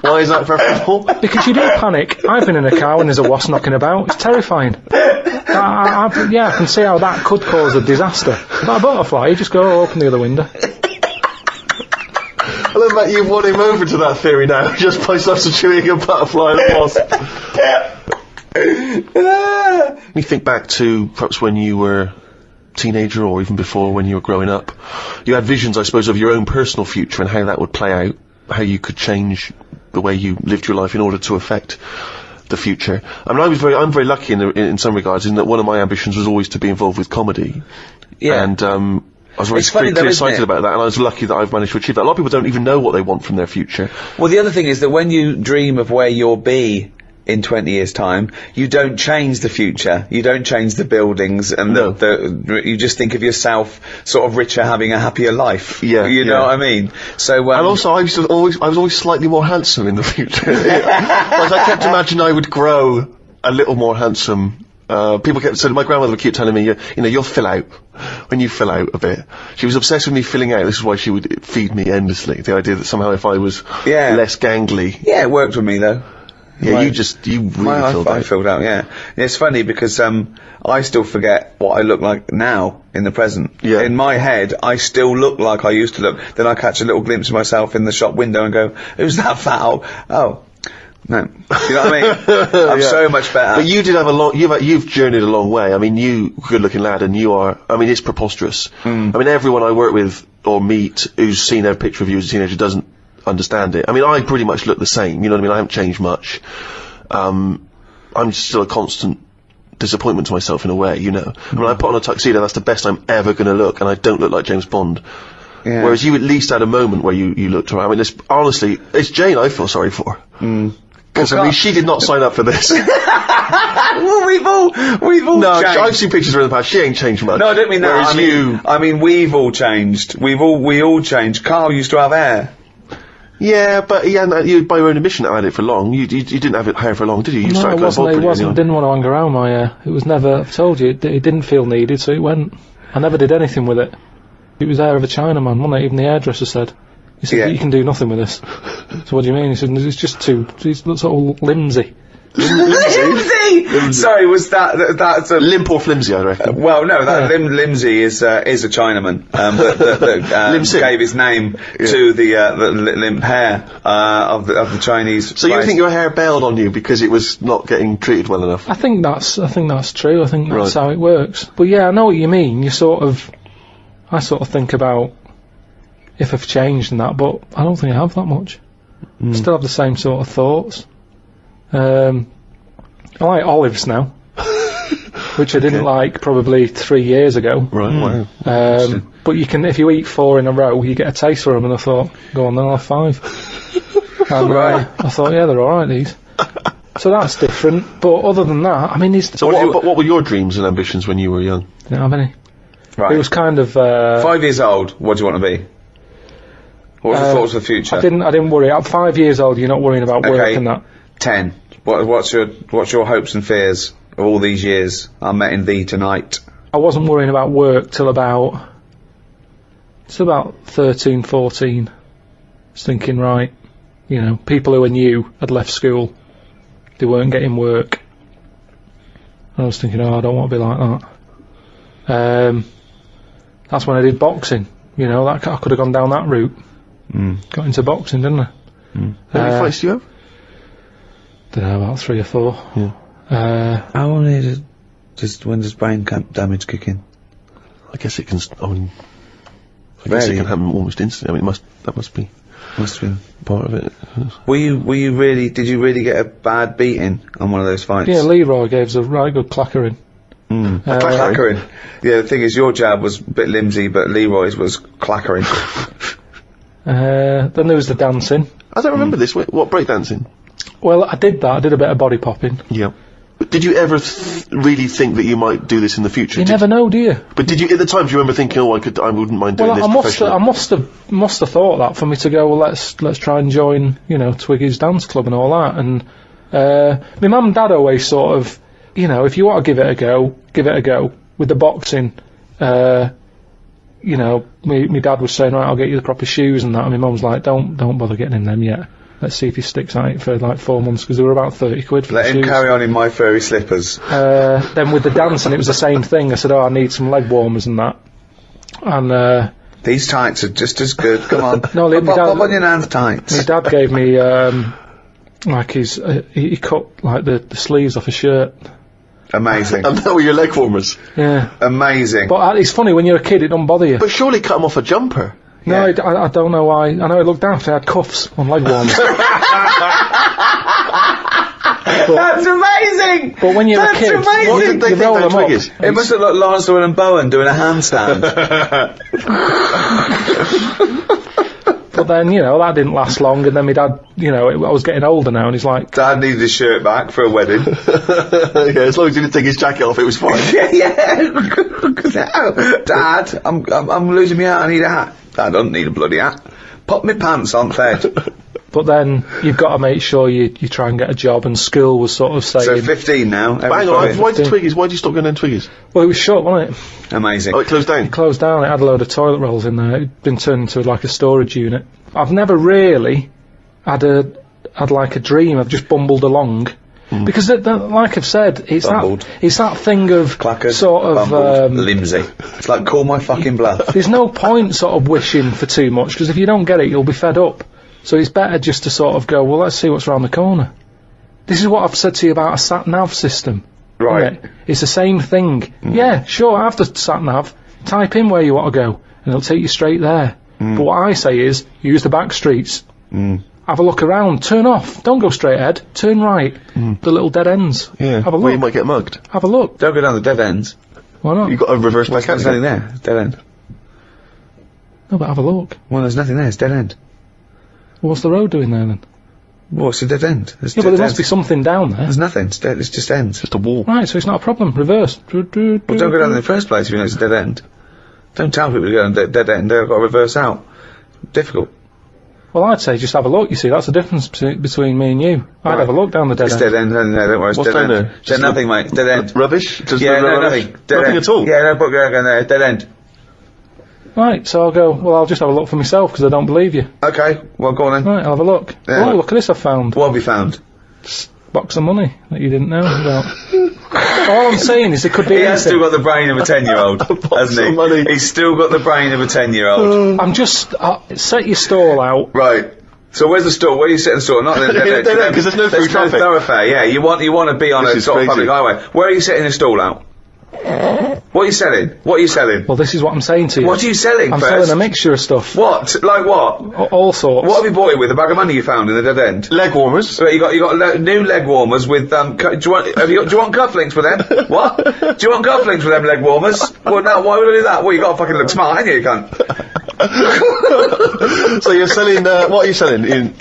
Why is that preferable? Because you do panic. I've been in a car when there's a wasp knocking about. It's terrifying. I can see how that could cause a disaster. But a butterfly, you just go open the other window. I love that you've won him over to that theory now, just by substituting a butterfly and a wasp. You think back to perhaps when you were a teenager, or even before when you were growing up. You had visions, I suppose, of your own personal future and how that would play out. How you could change the way you lived your life in order to affect the future. I mean, I'm very lucky in some regards, in that one of my ambitions was always to be involved with comedy. Yeah. And I was very excited about that, and I was lucky that I've managed to achieve that. A lot of people don't even know what they want from their future. Well, the other thing is that when you dream of where you'll be in 20 years' time, you don't change the future. You don't change the buildings, and you just think of yourself sort of richer, having a happier life. Yeah, you know what I mean. So, and also, I was always slightly more handsome in the future. Like, I kept imagining I would grow a little more handsome. People kept saying, my grandmother would keep telling me, you'll fill out when you fill out a bit. She was obsessed with me filling out. This is why she would feed me endlessly. The idea that somehow if I was less gangly. Yeah, it worked with me though. Yeah, you really filled out. I filled out, yeah. It's funny because, I still forget what I look like now, in the present. Yeah. In my head, I still look like I used to look. Then I catch a little glimpse of myself in the shop window and go, who's that fat old? Oh. No. You know what I mean? I'm so much better. But you did have you've journeyed a long way. I mean, you, good-looking lad, and you are, I mean, it's preposterous. I mean, everyone I work with or meet who's seen a picture of you as a teenager doesn't understand it. I mean, I pretty much look the same, you know what I mean? I haven't changed much. I'm still a constant disappointment to myself in a way, you know. When I put on a tuxedo, that's the best I'm ever going to look, and I don't look like James Bond. Yeah. Whereas you at least had a moment where you looked around. I mean, honestly, it's Jane I feel sorry for. Because I mean, she did not sign up for this. Well, we've all changed. I've seen pictures of her in the past. She ain't changed much. No, I don't mean that. Whereas I mean, we've all changed. We all changed. Karl used to have hair. Yeah, but you, by your own admission, had it for long. You didn't have hair for long, did you? No, it wasn't. Didn't want to hang around my hair. It was never. I've told you, it didn't feel needed, so it went. I never did anything with it. It was hair of a Chinaman, wasn't it? Even the hairdresser said. He said, you can do nothing with this. So what do you mean? He said, it's just it looks all limsy. Limsy! Sorry, was that's a... Limp or flimsy, I reckon. Well, no, limsy is a Chinaman, that gave his name to the limp hair, of the Chinese. So you think your hair bailed on you because it was not getting treated well enough? I think that's true. I think that's how it works. But yeah, I know what you mean. I sort of think about if I've changed and that, but I don't think I have that much. I still have the same sort of thoughts. I like olives now, which I didn't like probably 3 years ago. Right, wow. But you can, if you eat 4 in a row, you get a taste for them, and I thought, go on then, I'll have 5. And I thought, yeah, they're alright, these. So that's different, but other than that, I mean, what were your dreams and ambitions when you were young? Didn't have any. Right. It was kind of 5 years old. What do you want to be? What were the thoughts of the future? I didn't worry. At 5 years old, you're not worrying about work and that. 10. What's your hopes and fears of all these years? I met in thee tonight. I wasn't worrying about work till about 13, 14. I was thinking, right, you know, people who are new had left school. They weren't getting work. I was thinking, I don't want to be like that. That's when I did boxing. You know, I could have gone down that route. Got into boxing, didn't I? How many fights do you have? Don't know, about 3 or 4. Yeah. How long is it? When does brain damage kick in? I guess it can. I guess it can happen almost instantly. I mean, that must be part of it. Did you really get a bad beating on one of those fights? Yeah, Leroy gave us a right good clackering. Clackering. Yeah, the thing is, your jab was a bit limsy, but Leroy's was clackering. Then there was the dancing. I don't remember this. What, breakdancing? Well, I did that. I did a bit of body popping. Yeah. But did you ever really think that you might do this in the future? You never know, do you? But did you, at the time, do you remember thinking, I wouldn't mind doing this professionally? I must have thought that for me to go, well, let's try and join, you know, Twiggy's dance club and all that. And my mum and dad always sort of, you know, if you want to give it a go, give it a go. With the boxing, you know, my dad was saying, right, I'll get you the proper shoes and that, and my mum was like, don't bother getting him them yet. Let's see if he sticks at it for like 4 months, because they were about 30 quid for the shoes. Let him carry on in my furry slippers. Then with the dancing, it was the same thing. I said, I need some leg warmers and that. And these tights are just as good. Come on. No, pop on your hands tights. My dad gave me like he cut like the sleeves off a shirt. Amazing. And that were your leg warmers. Yeah. Amazing. But it's funny, when you're a kid, it don't bother you. But surely cut them off a jumper. No, yeah. I don't know why. I know it looked daft. I had cuffs on leg warmers. But That's amazing! But when you're a kid, amazing. What did they you think roll they them up. Twiggies? It must look like Lansdale and Bowen doing a handstand. But then, you know, that didn't last long, and then my dad, you know, I was getting older now, and he's like... Dad needed his shirt back for a wedding. Yeah, as long as he didn't take his jacket off, it was fine. yeah. Dad, I'm losing my hat, I need a hat. Dad, I don't need a bloody hat. Put my pants on, Fed. But then, you've got to make sure you try and get a job, and school was sort of saying... So 15 now. Hang on, why did you stop going down Twiggies? Well, it was short, wasn't it? Amazing. Oh, it closed down? It closed down, it had a load of toilet rolls in there, it'd been turned into like a storage unit. I've never really had like a dream, I've just bumbled along. Because, like I've said, it's that thing of Clackered, sort of... Limsy. It's like, call my fucking bluff. There's no point sort of wishing for too much, because if you don't get it, you'll be fed up. So it's better just to sort of go, well, let's see what's around the corner. This is what I've said to you about a sat-nav system. Right. Isn't it? It's the same thing. Yeah, sure, have the sat-nav, type in where you want to go, and it'll take you straight there. But what I say is, use the back streets. Have a look around, turn off, don't go straight ahead, turn right. The little dead ends. Yeah, have a look. Well, you might get mugged. Have a look. Don't go down the dead ends. Why not? You've got a reverse back. There's nothing there. Dead end. No, but have a look. Well, there's nothing there. It's dead end. What's the road doing there then? Well, it's a dead end. Yeah, but there must be something down there. There's nothing. It's dead. It's just ends. Just a wall. Right, so it's not a problem. Reverse. Well, don't go down in the first place if you know it's a dead end. Don't tell people to go down a dead end. They've got to reverse out. Difficult. Well, I'd say just have a look. You see, that's the difference between me and you. I'd have a look down the dead It's end. dead end. No, don't worry. It's What's dead down end. there? There's nothing, mate. Dead end. Rubbish? Just Yeah, no, rubbish? nothing. Dead Nothing end. at all? Yeah, no, put going there. Dead end. Right, so I'll go, well, I'll just have a look for myself because I don't believe you. Okay, well, go on then. Right, I'll have a look. Yeah. Oh, look at this I've found. What have you found? Box of money that you didn't know about. All I'm saying is it could be He has anything. still got the brain of a 10-year-old, hasn't he? money. He's still got the brain of a 10-year-old. I'm just, set your stall out. Right. So where's the store? Where are you setting the store? Not the Dead end, because there's no through traffic. thoroughfare. Yeah, you want to be on This a is sort of crazy. public highway. Where are you setting the stall out? What are you selling? What are you selling? Well, this is what I'm saying to you. What are you selling I'm first? selling a mixture of stuff. What? Like what? All sorts. What have you bought it with? A bag of money you found in the dead end? Leg warmers. Right, you got new leg warmers with do you want cufflinks for them? What? Do you want cufflinks for them leg warmers? Well, no. Why would I do that? Well, you got to fucking look smart, ain't you, you cunt? So you're selling, what are you selling?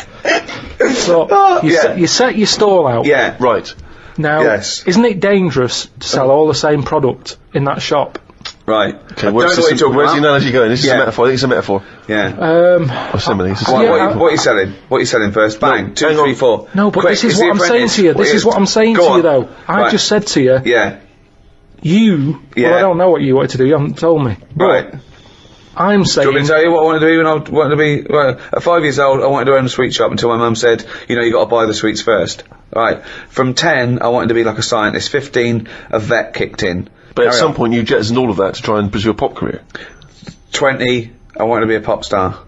So, you set your stall out. Yeah. Right. Now, Yes. isn't it dangerous to sell all the same product in that shop? Right. Okay, where's the analogy going? This is a metaphor. I think it's a metaphor. Yeah. Or simile. It's a What, simile. what are you selling? What are you selling first? Bang. 2, hang 3, on. 4. No, but Quick, this is it's what the I'm saying Apprentice. to you. What This is what I'm saying Go to on. you, though. I Right. just said to you, Yeah. well, I don't know what you wanted to do. You haven't told me. But Right. I'm Do you want me saying, to tell you what I wanted to be when I wanted to be... Well, at 5 years old, I wanted to own a sweet shop until my mum said, you know, you got to buy the sweets first. Right. From 10, I wanted to be like a scientist. 15, a vet kicked in. But at Carry some on. point you jettisoned all of that to try and pursue a pop career. 20, I wanted to be a pop star.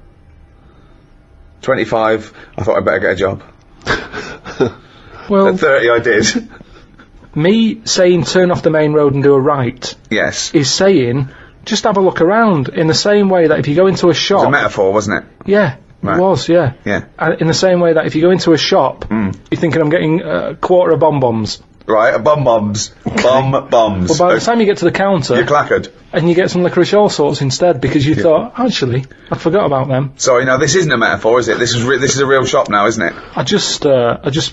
25, I thought I'd better get a job. well, At 30, I did. me saying turn off the main road and do a right Yes. is saying just have a look around in the same way that if you go into a It's a shop... metaphor, wasn't it? Yeah, Right. it was, yeah. Yeah. In the same way that if you go into a shop, you're thinking I'm getting a quarter of bomb-bombs. Right, bombs. Bombs. Well, by the time you get to the counter... You're clackered. and you get some licorice all sorts instead because you thought, actually, I forgot about them. Sorry, no, this isn't a metaphor, is it? This is a real shop now, isn't it? I just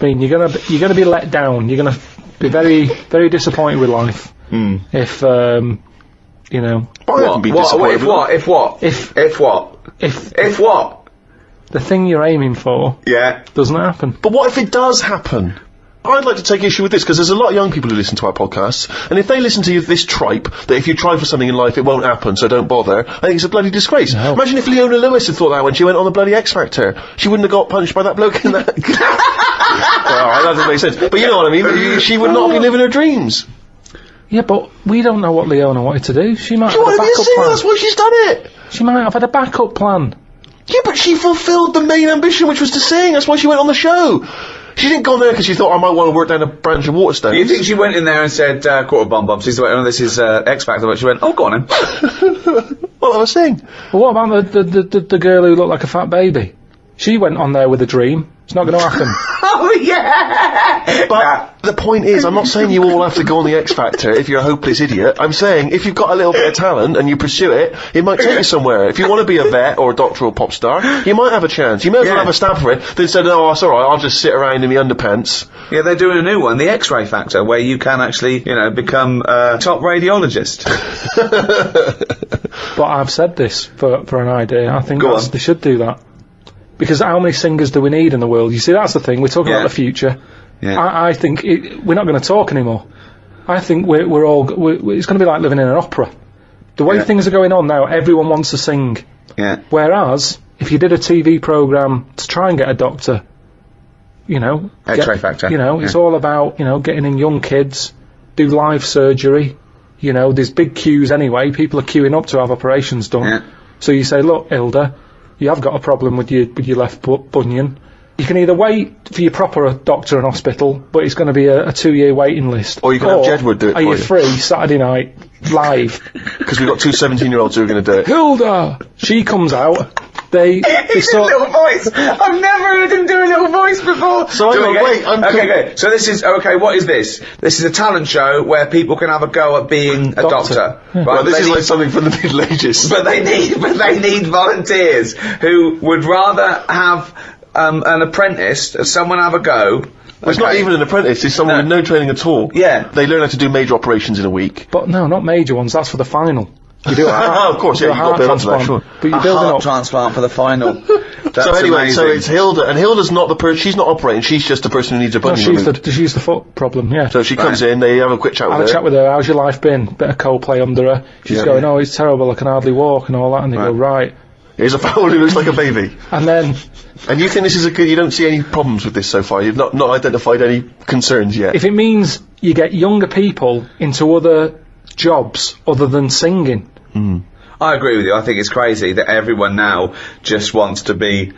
mean you're gonna be let down. You're gonna be very, very disappointed with life if you know. But I haven't been disappointed with If what? The thing you're aiming for Yeah. doesn't happen. But what if it does happen? I'd like to take issue with this, because there's a lot of young people who listen to our podcasts, and if they listen to this tripe, that if you try for something in life it won't happen, so don't bother, I think it's a bloody disgrace. No. Imagine if Leona Lewis had thought that when she went on the bloody X Factor. She wouldn't have got punched by that bloke in that... Alright, that doesn't make sense. But you know what I mean, she would not be living her dreams. Yeah, but we don't know what Leona wanted to do. She might She have had a wanted to be a backup singer, plan. that's why she's done it! She might have had a backup plan. Yeah, but she fulfilled the main ambition, which was to sing, that's why she went on the show. She didn't go there because she thought I might want to work down a branch of Waterstones. You think she went in there and said, quarter bomb? She's like, oh, this is X Factor, but she went, oh, go on then. Well, I was saying. But what about the girl who looked like a fat baby? She went on there with a dream. It's not going to happen. Oh, yeah! But the point is, I'm not saying you all have to go on the X Factor if you're a hopeless idiot. I'm saying if you've got a little bit of talent and you pursue it, it might take you somewhere. If you want to be a vet or a doctor or a pop star, you might have a chance. You may as well have a stab for it than say, no, it's alright, I'll just sit around in my underpants. Yeah, they're doing a new one, the X-ray Factor, where you can actually, become a top radiologist. But I've said this for an idea. I think they should do that. Because how many singers do we need in the world? You see, that's the thing. We're talking about the future. Yeah. I think we're not going to talk anymore. I think it's going to be like living in an opera. The way things are going on now, everyone wants to sing. Yeah. Whereas, if you did a TV programme to try and get a doctor, X-ray Factor. It's all about, getting in young kids, do live surgery. There's big queues anyway. People are queuing up to have operations done. Yeah. So you say, look, Hilda, you have got a problem with your left bunion. You can either wait for your proper doctor and hospital, but it's going to be a 2-year waiting list. Or you can have Jedward do it for you. Are you free Saturday night, live? Because we've got 2 17-year-olds who are going to do it. Hilda! She comes out. They sort little voice. I've never heard him do a little voice before. So wait. Okay. So this is what is this? This is a talent show where people can have a go at being a doctor. Yeah. Right? Well, this is like something from the Middle Ages. But they need volunteers who would rather have an apprentice, someone have a go. Well, it's not even an apprentice, it's someone with no training at all. Yeah. They learn how to do major operations in a week. But no, not major ones, that's for the final. You do a heart, of course, you've got to build onto that, sure. But you're building up transplant for the final. So anyway, amazing. So it's Hilda, and Hilda's not she's not operating, she's just the person who needs a bunion removed. She's the foot problem, yeah. So she comes in, they have a quick chat with her. Have a chat with her, how's your life been? Bit of Coldplay under her. She's going, oh, it's terrible, I can hardly walk and all that, and they go, right. Here's a fowl who looks like a baby. And then... And you think this is you don't see any problems with this so far? You've not identified any concerns yet? If it means you get younger people into other jobs other than singing... I agree with you. I think it's crazy that everyone now just wants to be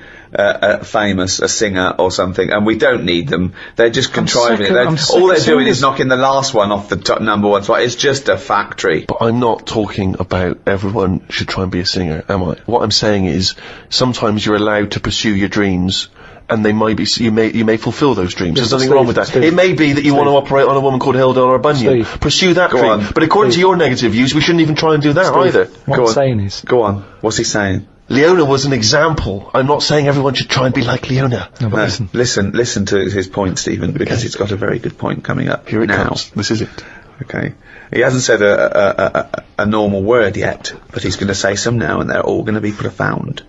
famous, a singer or something, and we don't need them. They're just contriving it. All they're doing is knocking the last one off the top number one spot. It's just a factory. But I'm not talking about everyone should try and be a singer, am I? What I'm saying is sometimes you're allowed to pursue your dreams, and they might be you may fulfil those dreams. There's nothing wrong with that. It may be that you want to operate on a woman called Hilda or a bunion. Pursue that dream. But according to your negative views, we shouldn't even try and do that either. What I'm saying is... Go on. What's he saying? Leona was an example. I'm not saying everyone should try and be like Leona. No, but listen to his point, Stephen, because he's got a very good point coming up. Here it comes. This is it. Okay. He hasn't said a normal word yet, but he's going to say some now, and they're all going to be profound.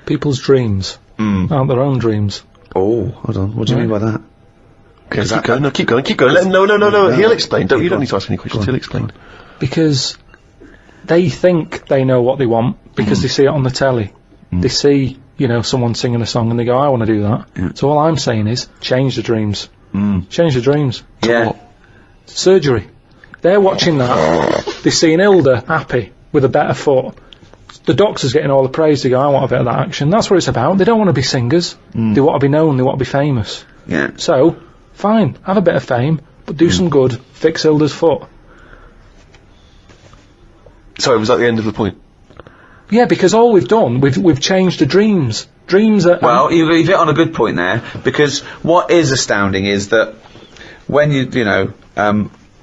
People's dreams aren't their own dreams. Oh, hold on. What do you mean by that? Okay, keep going. Let him, no. He'll explain. You don't need to ask any questions. He'll explain. Because they think they know what they want because they see it on the telly. They see, someone singing a song and they go, I want to do that. Yeah. So all I'm saying is, change the dreams. Change the dreams. Yeah. Surgery. They're watching that. They're seeing Hilda happy with a better foot. The doctor's getting all the praise. They go, I want a bit of that action. That's what it's about. They don't want to be singers. They want to be known. They want to be famous. Yeah. So, fine, have a bit of fame, but do some good. Fix Hilda's foot. Sorry, was that the end of the point? Yeah, because all we've done, we've changed the dreams. Dreams that... Well, you've hit on a good point there, because what is astounding is that when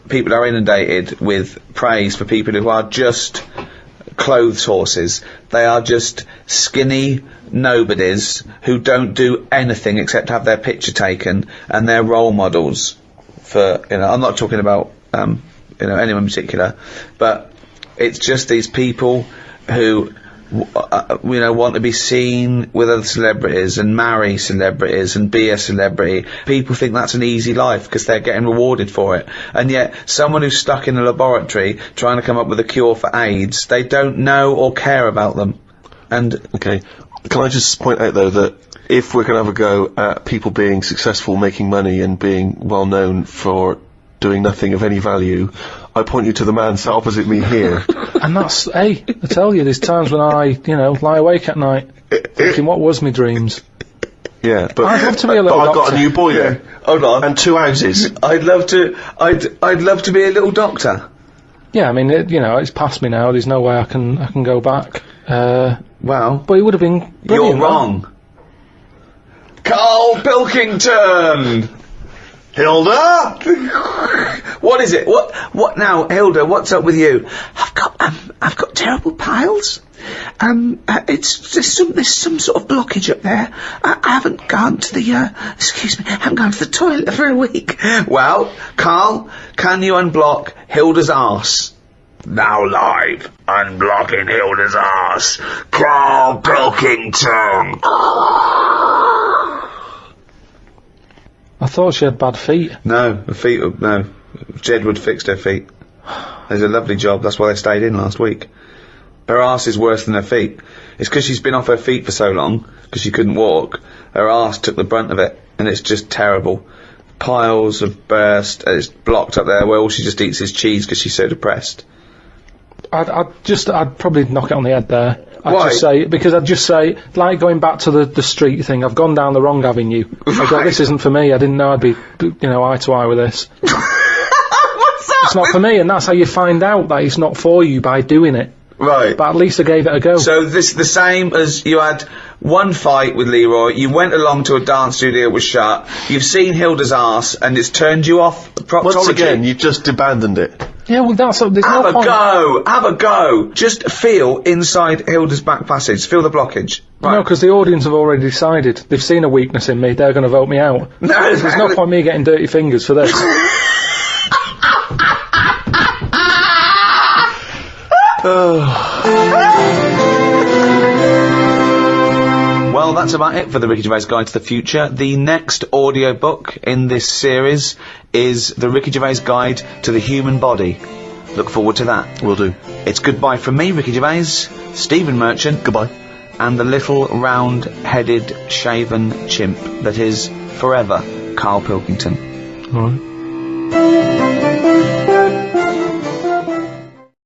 people are inundated with praise for people who are just clothes horses. They are just skinny nobodies who don't do anything except have their picture taken, and they're role models for, I'm not talking about, anyone in particular, but it's just these people who, want to be seen with other celebrities and marry celebrities and be a celebrity. People think that's an easy life because they're getting rewarded for it. And yet, someone who's stuck in a laboratory trying to come up with a cure for AIDS, they don't know or care about them. And okay, can I just point out though that if we're going to have a go at people being successful, making money, and being well known for doing nothing of any value, I point you to the man sat opposite me here. And that's, I tell you, there's times when I, lie awake at night thinking, what was my dreams? Yeah, but I'd love to be a little doctor. doctor. I've got a new boiler. Yeah. Hold on. And 2 houses. I'd love to be a little doctor. Yeah, I mean, it's past me now. There's no way I can go back. Well, but it would have been brilliant. You're wrong. Karl Pilkington! Hilda? What is it? What now, Hilda, what's up with you? I've got terrible piles. There's some sort of blockage up there. I haven't gone to the, I haven't gone to the toilet for a week. Well, Karl, can you unblock Hilda's arse? Now live, unblocking Hilda's arse, Karl Pilkington. I thought she had bad feet. No, Jedward fixed her feet. They did a lovely job, that's why they stayed in last week. Her arse is worse than her feet. It's because she's been off her feet for so long, because she couldn't walk. Her arse took the brunt of it, and it's just terrible. Piles have burst, it's blocked up there where all she just eats is cheese because she's so depressed. I'd probably knock it on the head there. Why? I'd just say, like going back to the street thing, I've gone down the wrong avenue. I thought, this isn't for me, I didn't know I'd be, eye to eye with this. What's that? It's not for me, and that's how you find out that it's not for you, by doing it. Right. But at least I gave it a go. So this the same as you had one fight with Leroy, you went along to a dance studio that was shut, you've seen Hilda's arse, and it's turned you off proctology. Once again, you've just abandoned it. Yeah, well, there's no point. Have a go. Just feel inside Hilda's back passage. Feel the blockage. Right. No, because the audience have already decided. They've seen a weakness in me. They're going to vote me out. No, there's no point me getting dirty fingers for this. Well, that's about it for the Ricky Gervais Guide to the Future. The next audiobook in this series is the Ricky Gervais Guide to the Human Body. Look forward to that. Will do. It's goodbye from me, Ricky Gervais, Stephen Merchant. Goodbye. And the little round-headed, shaven chimp that is forever Karl Pilkington. All right.